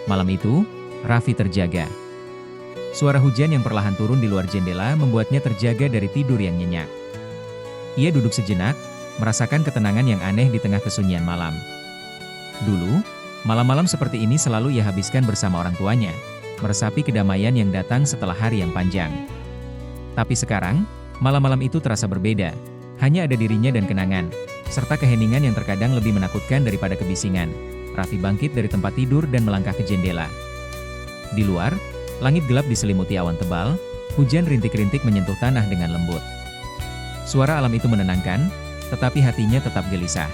Malam itu, Raffi terjaga. Suara hujan yang perlahan turun di luar jendela membuatnya terjaga dari tidur yang nyenyak. Ia duduk sejenak, merasakan ketenangan yang aneh di tengah kesunyian malam. Dulu, malam-malam seperti ini selalu ia habiskan bersama orang tuanya, meresapi kedamaian yang datang setelah hari yang panjang. Tapi sekarang, malam-malam itu terasa berbeda. Hanya ada dirinya dan kenangan, serta keheningan yang terkadang lebih menakutkan daripada kebisingan. Raffi bangkit dari tempat tidur dan melangkah ke jendela. Di luar, langit gelap diselimuti awan tebal, hujan rintik-rintik menyentuh tanah dengan lembut. Suara alam itu menenangkan, tetapi hatinya tetap gelisah.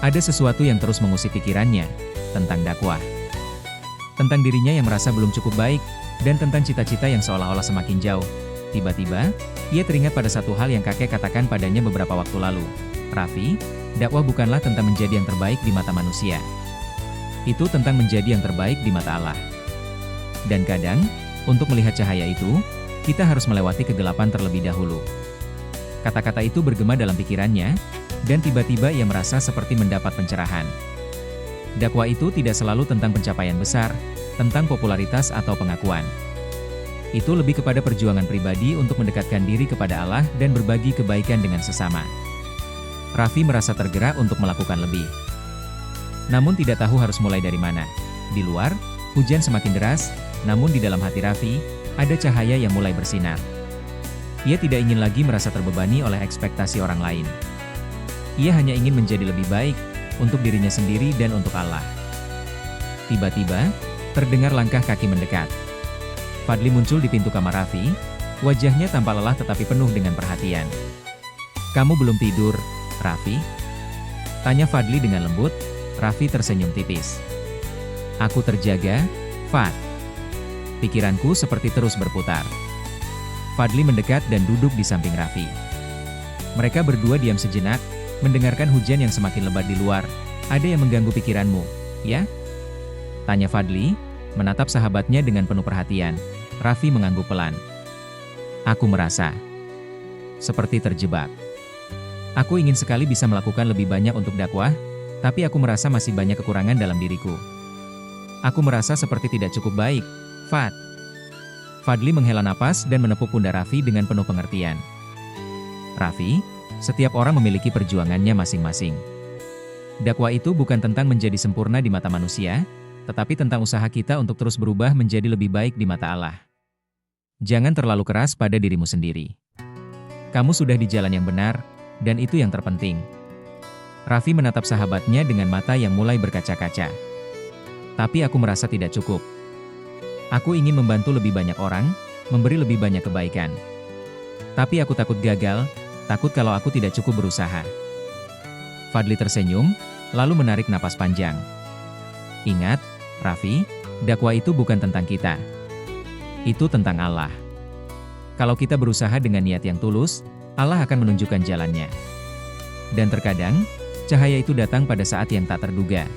Ada sesuatu yang terus mengusik pikirannya, tentang dakwah. Tentang dirinya yang merasa belum cukup baik, dan tentang cita-cita yang seolah-olah semakin jauh. Tiba-tiba, ia teringat pada satu hal yang kakek katakan padanya beberapa waktu lalu. Raffi, dakwah bukanlah tentang menjadi yang terbaik di mata manusia. Itu tentang menjadi yang terbaik di mata Allah. Dan kadang, untuk melihat cahaya itu, kita harus melewati kegelapan terlebih dahulu. Kata-kata itu bergema dalam pikirannya, dan tiba-tiba ia merasa seperti mendapat pencerahan. Dakwah itu tidak selalu tentang pencapaian besar, tentang popularitas atau pengakuan. Itu lebih kepada perjuangan pribadi untuk mendekatkan diri kepada Allah dan berbagi kebaikan dengan sesama. Raffi merasa tergerak untuk melakukan lebih. Namun tidak tahu harus mulai dari mana. Di luar, hujan semakin deras, namun di dalam hati Raffi, ada cahaya yang mulai bersinar. Ia tidak ingin lagi merasa terbebani oleh ekspektasi orang lain. Ia hanya ingin menjadi lebih baik, untuk dirinya sendiri dan untuk Allah. Tiba-tiba, terdengar langkah kaki mendekat. Fadli muncul di pintu kamar Raffi, wajahnya tampak lelah tetapi penuh dengan perhatian. "Kamu belum tidur, Raffi?" tanya Fadli dengan lembut. Raffi tersenyum tipis. "Aku terjaga, Fad." Pikiranku seperti terus berputar. Fadli mendekat dan duduk di samping Raffi. Mereka berdua diam sejenak, mendengarkan hujan yang semakin lebat di luar. "Ada yang mengganggu pikiranmu, ya?" tanya Fadli, menatap sahabatnya dengan penuh perhatian. Raffi mengangguk pelan. "Aku merasa seperti terjebak. Aku ingin sekali bisa melakukan lebih banyak untuk dakwah, tapi aku merasa masih banyak kekurangan dalam diriku. Aku merasa seperti tidak cukup baik, Fad." Fadli menghela napas dan menepuk pundak Raffi dengan penuh pengertian. "Raffi, setiap orang memiliki perjuangannya masing-masing. Dakwah itu bukan tentang menjadi sempurna di mata manusia, tetapi tentang usaha kita untuk terus berubah menjadi lebih baik di mata Allah. Jangan terlalu keras pada dirimu sendiri. Kamu sudah di jalan yang benar, dan itu yang terpenting." Raffi menatap sahabatnya dengan mata yang mulai berkaca-kaca. "Tapi aku merasa tidak cukup. Aku ingin membantu lebih banyak orang, memberi lebih banyak kebaikan. Tapi aku takut gagal, takut kalau aku tidak cukup berusaha." Fadli tersenyum, lalu menarik napas panjang. "Ingat, Raffi, dakwah itu bukan tentang kita. Itu tentang Allah. Kalau kita berusaha dengan niat yang tulus, Allah akan menunjukkan jalannya. Dan terkadang, cahaya itu datang pada saat yang tak terduga.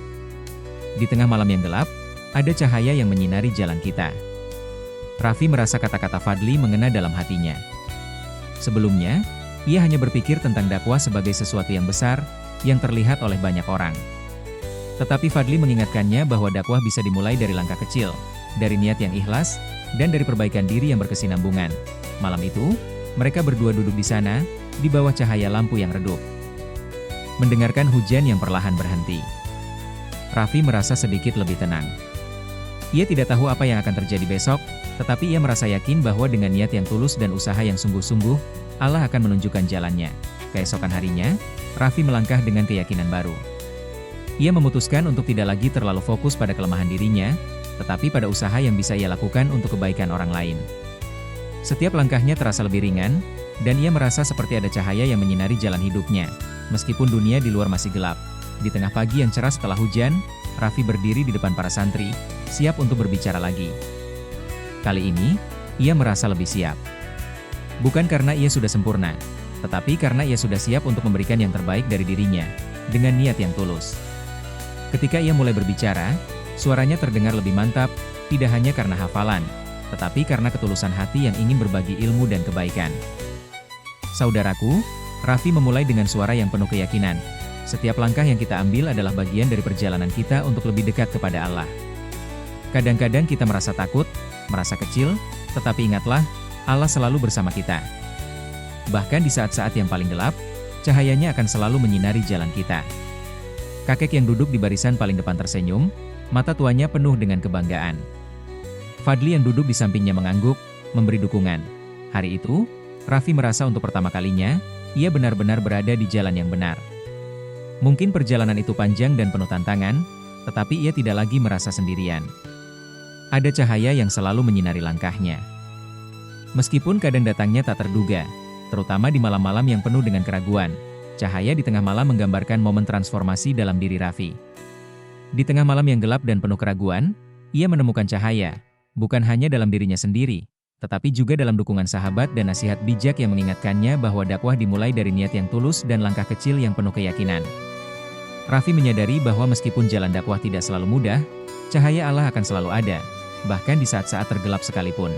Di tengah malam yang gelap, ada cahaya yang menyinari jalan kita." Raffi merasa kata-kata Fadli mengena dalam hatinya. Sebelumnya, ia hanya berpikir tentang dakwah sebagai sesuatu yang besar, yang terlihat oleh banyak orang. Tetapi Fadli mengingatkannya bahwa dakwah bisa dimulai dari langkah kecil, dari niat yang ikhlas, dan dari perbaikan diri yang berkesinambungan. Malam itu, mereka berdua duduk di sana, di bawah cahaya lampu yang redup, mendengarkan hujan yang perlahan berhenti. Raffi merasa sedikit lebih tenang. Ia tidak tahu apa yang akan terjadi besok, tetapi ia merasa yakin bahwa dengan niat yang tulus dan usaha yang sungguh-sungguh, Allah akan menunjukkan jalannya. Keesokan harinya, Raffi melangkah dengan keyakinan baru. Ia memutuskan untuk tidak lagi terlalu fokus pada kelemahan dirinya, tetapi pada usaha yang bisa ia lakukan untuk kebaikan orang lain. Setiap langkahnya terasa lebih ringan, dan ia merasa seperti ada cahaya yang menyinari jalan hidupnya, meskipun dunia di luar masih gelap. Di tengah pagi yang cerah setelah hujan, Raffi berdiri di depan para santri, siap untuk berbicara lagi. Kali ini, ia merasa lebih siap. Bukan karena ia sudah sempurna, tetapi karena ia sudah siap untuk memberikan yang terbaik dari dirinya, dengan niat yang tulus. Ketika ia mulai berbicara, suaranya terdengar lebih mantap, tidak hanya karena hafalan, tetapi karena ketulusan hati yang ingin berbagi ilmu dan kebaikan. "Saudaraku," Raffi memulai dengan suara yang penuh keyakinan, "setiap langkah yang kita ambil adalah bagian dari perjalanan kita untuk lebih dekat kepada Allah. Kadang-kadang kita merasa takut, merasa kecil, tetapi ingatlah, Allah selalu bersama kita. Bahkan di saat-saat yang paling gelap, cahayanya akan selalu menyinari jalan kita. Kakek yang duduk di barisan paling depan tersenyum, mata tuanya penuh dengan kebanggaan. Fadli yang duduk di sampingnya mengangguk, memberi dukungan. Hari itu, Raffi merasa untuk pertama kalinya, ia benar-benar berada di jalan yang benar. Mungkin perjalanan itu panjang dan penuh tantangan, tetapi ia tidak lagi merasa sendirian. Ada cahaya yang selalu menyinari langkahnya. Meskipun kadang datangnya tak terduga, terutama di malam-malam yang penuh dengan keraguan, cahaya di tengah malam menggambarkan momen transformasi dalam diri Raffi. Di tengah malam yang gelap dan penuh keraguan, ia menemukan cahaya, bukan hanya dalam dirinya sendiri, tetapi juga dalam dukungan sahabat dan nasihat bijak yang mengingatkannya bahwa dakwah dimulai dari niat yang tulus dan langkah kecil yang penuh keyakinan. Raffi menyadari bahwa meskipun jalan dakwah tidak selalu mudah, cahaya Allah akan selalu ada, bahkan di saat-saat tergelap sekalipun.